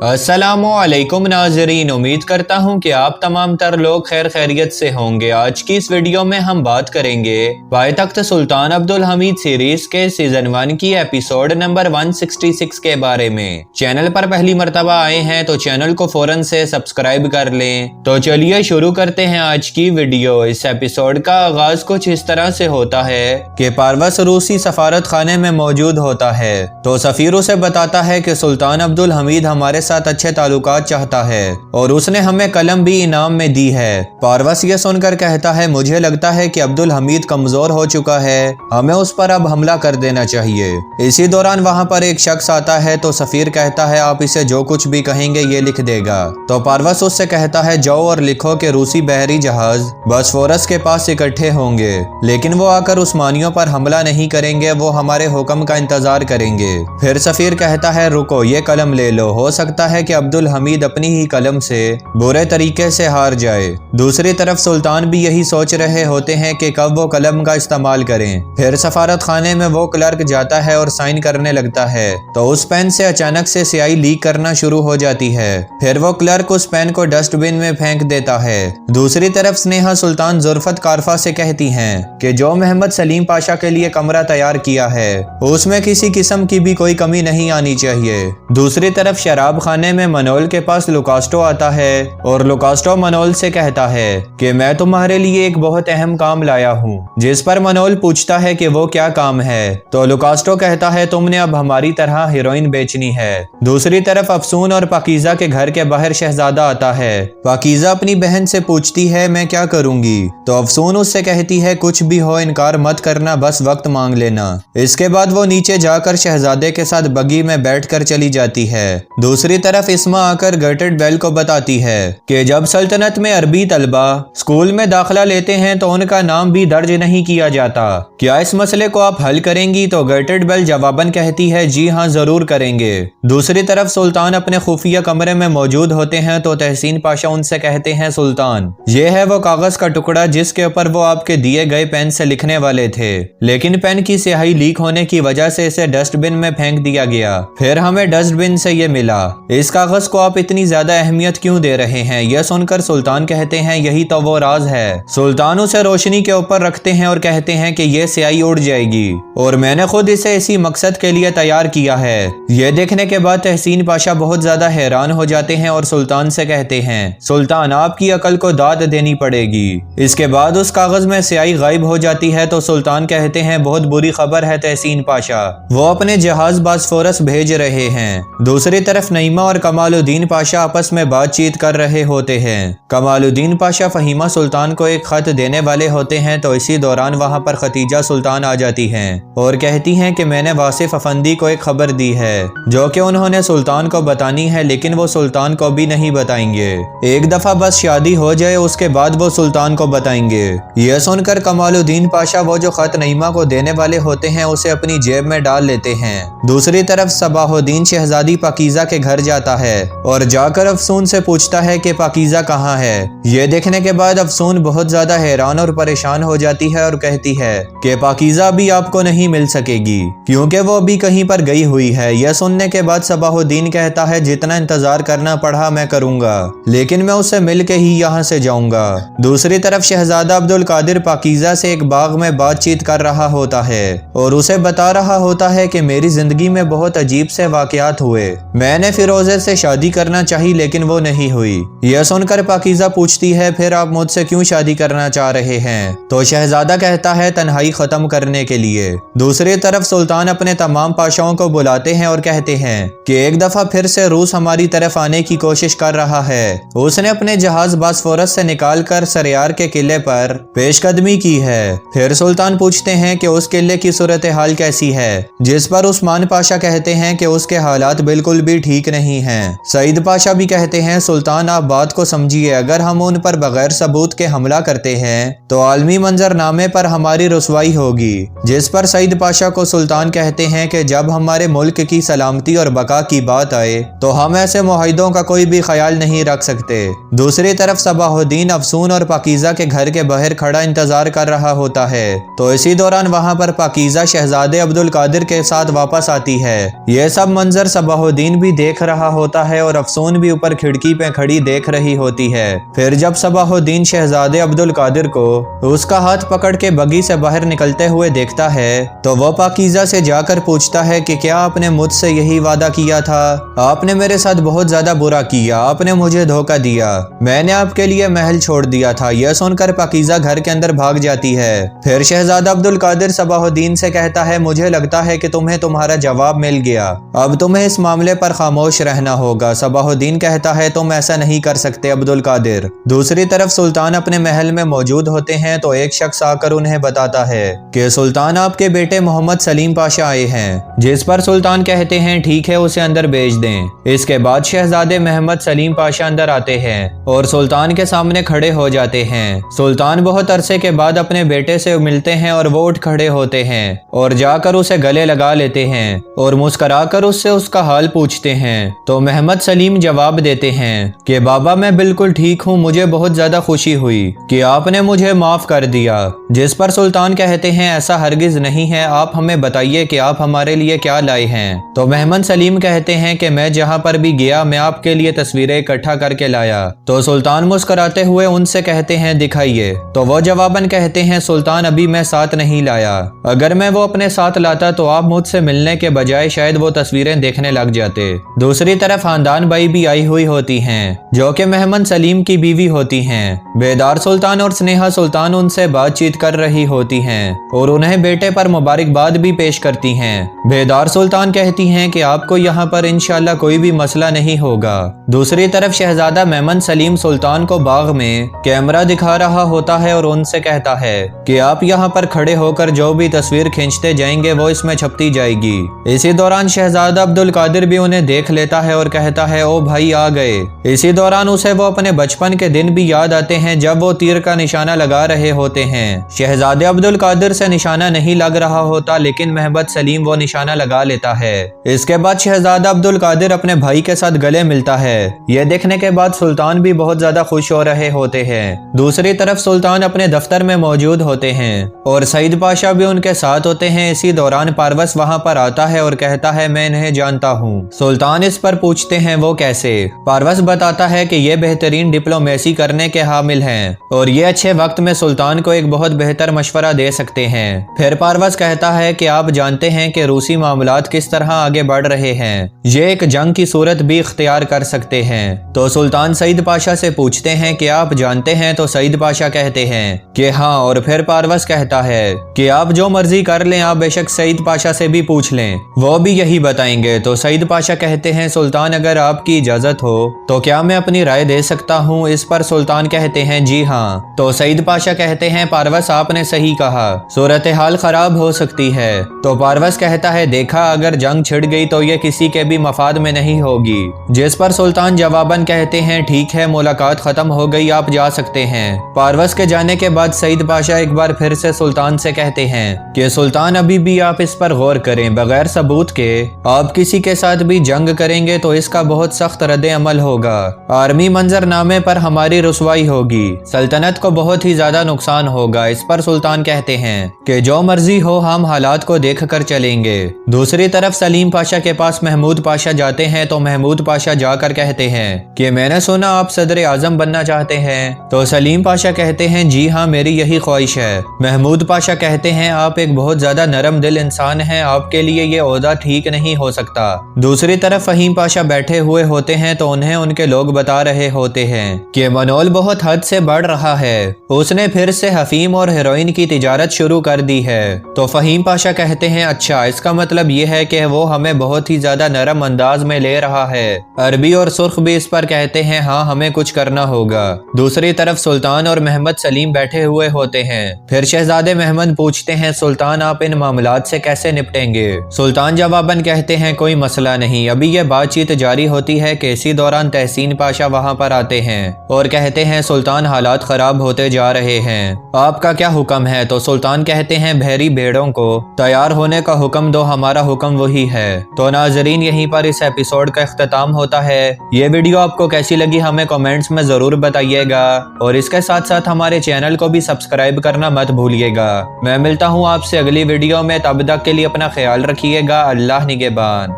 अस्सलामुअलैकुम नाज़रीन, उम्मीद करता हूँ कि आप तमाम तर लोग खैर खैरियत से होंगे। आज की इस वीडियो में हम बात करेंगे पायतख्त सुल्तान अब्दुल हमीद सीरीज के सीजन 1 की एपिसोड नंबर 166 के बारे में। चैनल पर पहली मर्तबा आए हैं तो चैनल को फौरन से सब्सक्राइब कर लें। तो चलिए शुरू करते हैं आज की वीडियो। इस एपिसोड का आगाज कुछ इस तरह से होता है कि पारवस रूसी सफारत खाने में मौजूद होता है तो सफीर उसे बताता है कि सुल्तान अब्दुल हमीद हमारे साथ अच्छे ताल्लुकात चाहता है और उसने हमें कलम भी इनाम में दी है। पारवस ये सुनकर कहता है, मुझे लगता है कि अब्दुल हमीद कमजोर हो चुका है, हमें उस पर अब हमला कर देना चाहिए। इसी दौरान वहां पर एक शख्स आता है तो सफीर कहता है, आप इसे जो कुछ भी कहेंगे ये लिख देगा। तो पारवस उससे कहता है, जाओ और लिखो कि रूसी बहरी जहाज बॉस्फोरस के पास इकट्ठे होंगे, लेकिन वो आकर उस्मानियों पर हमला नहीं करेंगे, वो हमारे हुक्म का इंतजार करेंगे। फिर सफीर कहता है, रुको ये कलम ले लो, हो सकता है कि अब्दुल हमीद अपनी ही कलम से बुरे तरीके से हार जाए। दूसरी तरफ सुल्तान भी यही सोच रहे होते हैं कि कब वो कलम का इस्तेमाल करें। फिर सफारत खाने में वो क्लर्क जाता है और साइन करने लगता है तो उस पेन से अचानक से स्याही लीक करना शुरू हो जाती है। फिर वो क्लर्क उस पेन को डस्टबिन में फेंक देता है। दूसरी तरफ स्नेहा सुल्तान जुर्फत कारफा से कहती हैं कि जो मोहम्मद सलीम पाशा के लिए कमरा तैयार किया है उसमें किसी किस्म की भी कोई कमी नहीं आनी चाहिए। दूसरी तरफ शराब खाने में मनोल के पास लुकास्टो आता है और लुकास्टो मनोल से कहता है कि मैं तुम्हारे लिए एक बहुत अहम काम लाया हूँ। जिस पर मनोल पूछता है कि वो क्या काम है तो लुकास्टो कहता है, तुमने अब हमारी तरह हीरोइन बेचनी है। दूसरी तरफ अफसून और पाकीज़ा के घर के बाहर शहजादा आता है। पाकीज़ा अपनी बहन से पूछती है, मैं क्या करूंगी? तो अफसून उससे कहती है, कुछ भी हो इनकार मत करना, बस वक्त मांग लेना। इसके बाद वो नीचे जाकर शहजादे के साथ बगी में बैठकर चली जाती है। दूसरी तरफ इस्मा आकर गर्टेड बेल को बताती है कि जब सल्तनत में अरबी तलबा स्कूल में दाखिला लेते हैं तो उनका नाम भी दर्ज नहीं किया जाता, क्या इस मसले को आप हल करेंगी? तो गर्टेड बेल जवाबन कहती है, जी हाँ जरूर करेंगे। दूसरी तरफ सुल्तान अपने खुफिया कमरे में मौजूद होते हैं तो तहसीन पाशा उनसे कहते हैं, सुल्तान ये है वो कागज का टुकड़ा जिसके ऊपर वो आपके दिए गए पेन से लिखने वाले थे, लेकिन पेन की स्याही लीक होने की वजह से इसे डस्टबिन में फेंक दिया गया। फिर हमें डस्टबिन से ये मिला। इस कागज को आप इतनी ज्यादा अहमियत क्यों दे रहे हैं? यह सुनकर सुल्तान कहते हैं, यही तो वो राज है। सुल्तान उसे रोशनी के ऊपर रखते हैं और कहते हैं कि यह स्याही उड़ जाएगी और मैंने खुद इसे इसी मकसद के लिए तैयार किया है। यह देखने के बाद तहसीन पाशा बहुत ज्यादा हैरान हो जाते हैं और सुल्तान से कहते हैं, सुल्तान आपकी अकल को दाद देनी पड़ेगी। इसके बाद उस कागज में स्याही गायब हो जाती है तो सुल्तान कहते हैं, बहुत बुरी खबर है तहसीन पाशा, वो अपने जहाज बॉस्फोरस भेज रहे हैं। दूसरी तरफ नईमा और कमालुद्दीन पाशा आपस में बातचीत कर रहे होते हैं। कमालुद्दीन पाशा फहीमा सुल्तान को एक खत देने वाले होते हैं तो इसी दौरान वहां पर खतीजा सुल्तान आ जाती हैं और कहती हैं कि मैंने वासिफ अफंदी को एक खबर दी है जो कि उन्होंने सुल्तान को बतानी है, लेकिन वो सुल्तान को भी नहीं बताएंगे। एक दफा बस शादी हो जाए उसके बाद वो सुल्तान को बताएंगे। यह सुनकर कमालुद्दीन पाशा वो जो खत नईमा को देने वाले होते हैं उसे अपनी जेब में डाल लेते हैं। दूसरी तरफ सबाहुद्दीन शहजादी पाकीज़ा के घर जाता है और जाकर अफसून से पूछता है कि पाकीज़ा कहाँ है। ये देखने के बाद अफसून बहुत ज्यादा हैरान और परेशान हो जाती है और कहती है कि पाकीज़ा अभी आपको नहीं मिल सकेगी क्योंकि वो अभी कहीं पर गई हुई है। यह सुनने के बाद सबाहुद्दीन कहता है, जितना इंतजार करना पड़ा मैं करूंगा, लेकिन मैं उससे मिल के ही यहाँ से जाऊंगा। दूसरी तरफ शहजादा अब्दुल कादिर पाकीज़ा से एक बाग में बातचीत कर रहा होता है और उसे बता रहा होता है कि मेरी जिंदगी में बहुत अजीब से वाकयात हुए, मैंने फिरोजे से शादी करना चाही लेकिन वो नहीं हुई। यह सुनकर पाकीज़ा पूछती है, फिर आप मुझसे क्यों शादी करना चाह रहे हैं? तो शहजादा कहता है, तन्हाई खत्म करने के लिए। दूसरी तरफ सुल्तान अपने तमाम पाशाओं को बुलाते हैं और कहते हैं कि एक दफा फिर से रूस हमारी तरफ आने की कोशिश कर रहा है। उसने अपने जहाज बॉस्फोरस से निकालकर सरयार के किले पर पेशकदमी की है। फिर सुल्तान पूछते हैं कि उस किले की सूरत हाल कैसी है, जिस पर उस्मान पाशा कहते हैं कि उसके हालात बिल्कुल भी ठीक नहीं हैं। सईद पाशा भी कहते हैं, सुल्तान आप बात को समझिए, अगर हम उन पर बगैर सबूत के हमला करते हैं तो आलमी मंजरनामे पर हमारी रुसवाई होगी। जिस पर सईद पाशा को सुल्तान कहते हैं कि जब हमारे मुल्क की सलामती और बका की बात आए तो हम ऐसे मुआहिदों का कोई भी ख्याल नहीं रख सकते। दूसरी तरफ सबाहुद्दीन अफसून और पाकीज़ा के घर के बाहर खड़ा इंतजार कर रहा होता है तो इसी दौरान वहां पर पाकीज़ा शहजादे अब्दुल कादिर के साथ वापस आती है। यह सब मंजर सबाहुद्दीन भी देख रहा होता है और अफसून भी ऊपर खिड़की पे खड़ी देख रही होती है। फिर जब सबाहुद्दीन शहजादे अब्दुल कादिर को उसका हाथ पकड़ के बगी से बाहर निकलते हुए देखता है तो वो पाकीज़ा से जाकर पूछता है कि क्या आपने मुझसे यही वादा किया था? आपने मेरे साथ बहुत ज्यादा बुरा किया, आपने मुझे धोखा दिया, मैंने आपके लिए महल छोड़ दिया था। यह सुनकर पाकीज़ा घर के अंदर भाग जाती है। फिर शहजादा अब्दुल कादिर सबाहुद्दीन से कहता है, मुझे लगता है कि तुम्हें तुम्हारा जवाब मिल गया, अब तुम्हें इस मामले पर खामोश रहना होगा। सबाहुद्दीन कहता है, तुम ऐसा नहीं कर सकते अब्दुल कादिर। दूसरी तरफ सुल्तान अपने महल में मौजूद होते हैं तो एक शख्स आकर उन्हें बताता है कि सुल्तान आपके बेटे मोहम्मद सलीम पाशा आए हैं, जिस पर सुल्तान कहते हैं ठीक है, उसे अंदर भेज दें। इसके बाद शहजादे मोहम्मद सलीम पाशा अंदर आते हैं और सुल्तान के सामने खड़े हो जाते हैं। सुल्तान बहुत अरसे के बाद अपने बेटे से मिलते हैं और वो उठ खड़े होते हैं और जाकर उसे गले लगा लेते हैं और मुस्कुराकर उससे उसका हाल पूछते हैं। तो मोहम्मद सलीम जवाब देते हैं कि बाबा मैं बिल्कुल ठीक हूँ, मुझे बहुत ज्यादा खुशी हुई कि आपने मुझे माफ कर दिया। जिस पर सुल्तान कहते हैं ऐसा हरगिज नहीं है, आप हमें बताइए कि आप हमारे लिए क्या लाए हैं। तो मोहम्मद सलीम कहते हैं कि मैं जहाँ पर भी गया मैं आपके लिए तस्वीरें इकट्ठा करके लाया। तो सुल्तान मुस्कुराते हुए उनसे कहते हैं दिखाइए। तो वो जवाबन कहते हैं सुल्तान अभी मैं साथ नहीं लाया, अगर मैं वो अपने साथ लाता तो आप मुझसे मिलने के बजाय शायद वो तस्वीरें देखने लग जाते। दूसरी तरफ खानदान बाई भी आई हुई होती हैं जो कि मोहम्मद सलीम की बीवी होती हैं। बेदार सुल्तान और स्नेहा सुल्तान उनसे बातचीत कर रही होती हैं और उन्हें बेटे पर मुबारकबाद भी पेश करती हैं। बेदार सुल्तान कहती हैं कि आपको यहाँ पर इंशाल्लाह कोई भी मसला नहीं होगा। दूसरी तरफ शहजादा मोहम्मद सलीम सुल्तान को बाग में कैमरा दिखा रहा होता है और उनसे कहता है कि आप यहाँ पर खड़े होकर जो भी तस्वीर खींचते जाएंगे वो इसमें छपती जाएगी। इसी दौरान शहजादा अब्दुल कादिर भी उन्हें देख लेता है और कहता है ओ भाई आ गए। इसी दौरान उसे वो अपने बचपन के दिन भी याद आते हैं जब वो तीर का निशाना लगा रहे होते हैं। शहजादे अब्दुल कादिर से निशाना नहीं लग रहा होता लेकिन मोहम्मद सलीम वो निशाना लगा लेता है। इसके बाद शहजादा अब्दुल कादिर अपने भाई के साथ गले मिलता है। यह देखने के बाद सुल्तान भी बहुत ज्यादा खुश हो रहे होते हैं। दूसरी तरफ सुल्तान अपने दफ्तर में मौजूद होते हैं और सईद पाशा भी उनके साथ होते हैं। इसी दौरान पारवस वहां पर आता है और कहता है मैं इन्हें जानता हूँ। सुल्तान इस पर पूछते हैं वो कैसे। पारवस बताता है कि ये बेहतरीन डिप्लोमेसी करने के हामिल हैं और ये अच्छे वक्त में सुल्तान को एक बहुत बेहतर मशवरा दे सकते हैं। फिर पारवस कहता है कि आप जानते हैं कि रूसी मामलात किस तरह आगे बढ़ रहे हैं, ये एक जंग की सूरत भी इख्तियार कर सकते हैं। तो सुल्तान सईद पाशा से पूछते हैं कि आप जानते हैं। तो सईद पाशा कहते हैं कि हाँ। और फिर पारवस कहता है कि आप जो मर्जी कर लें, आप बेशक सईद पाशा से भी पूछ लें, वो भी यही बताएंगे। तो सईद पाशा कहते हैं सुल्तान अगर आपकी इजाजत हो तो क्या मैं अपनी राय दे सकता हूँ। इस पर सुल्तान कहते हैं जी हाँ। तो सईद पाशा कहते हैं पारवस आपने सही कहा, सूरत हाल खराब हो सकती है। तो पारवस कहता है देखा अगर जंग छिड़ गई तो ये किसी के भी मफाद में नहीं होगी। जिस पर सुल्तान जवाबन कहते हैं ठीक है मुलाकात खत्म हो गई, आप जा सकते हैं। पारवस के जाने के बाद सईद पाशा एक बार फिर से सुल्तान से कहते हैं कि सुल्तान अभी भी आप इस पर गौर करें, बगैर सबूत के आप किसी के साथ भी जंग करेंगे तो इसका बहुत सख्त रद्द अमल होगा। आर्मी मंजरनामे पर हमारी रुसवाई होगी, सल्तनत को बहुत ही ज्यादा नुकसान होगा। इस पर सुल्तान कहते हैं कि जो मर्जी हो हम हालात को देख कर चलेंगे। दूसरी तरफ सलीम पाशा के पास महमूद पाशा जाते हैं तो महमूद पाशा जाकर कहते हैं कि मैंने सुना आप सदर आजम बनना चाहते हैं। तो सलीम पाशा कहते हैं जी हाँ मेरी यही ख्वाहिश है। महमूद पाशा कहते हैं आप एक बहुत ज्यादा नरम दिल इंसान हैं, आपके लिए ये ओहदा ठीक नहीं हो सकता। दूसरी तरफ फहीम पाशा बैठे हुए होते हैं तो उन्हें उनके लोग बता रहे होते हैं कि मनोल बहुत हद से बढ़ रहा है, उसने फिर से हफीम और हेरोइन की तिजारत शुरू कर दी है। तो फहीम पाशा कहते हैं अच्छा इसका मतलब ये है कि वो हमें बहुत ही ज्यादा नरम अंदाज में ले रहा है। अरबी और सुर्ख भी इस पर कहते हैं हाँ हमें कुछ करना होगा। दूसरी तरफ सुल्तान और मोहम्मद सलीम बैठे हुए होते हैं। फिर शहजादे मोहम्मद पूछते हैं सुल्तान आप इन मामलात से कैसे निपटेंगे। सुल्तान जवाबन कहते हैं कोई मसला नहीं। अभी ये बातचीत जारी होती है कि इसी दौरान तहसीन पाशा वहां पर आते हैं और कहते हैं सुल्तान हालात खराब होते जा रहे हैं, आपका क्या हुक्म है। तो सुल्तान कहते हैं बहरी भेड़ों को तैयार होने का हुक्म दो, हमारा हुक्म वही है। तो नाजरीन यहीं पर इस एपिसोड का इख्तिताम होता है। ये वीडियो आपको कैसी लगी हमें कमेंट्स में जरूर बताइएगा और इसके साथ साथ हमारे चैनल को भी सब्सक्राइब करना मत भूलिएगा। मैं मिलता हूँ आपसे अगली वीडियो में, तब तक के लिए अपना ख्याल रखिएगा। अल्लाह निगहबान।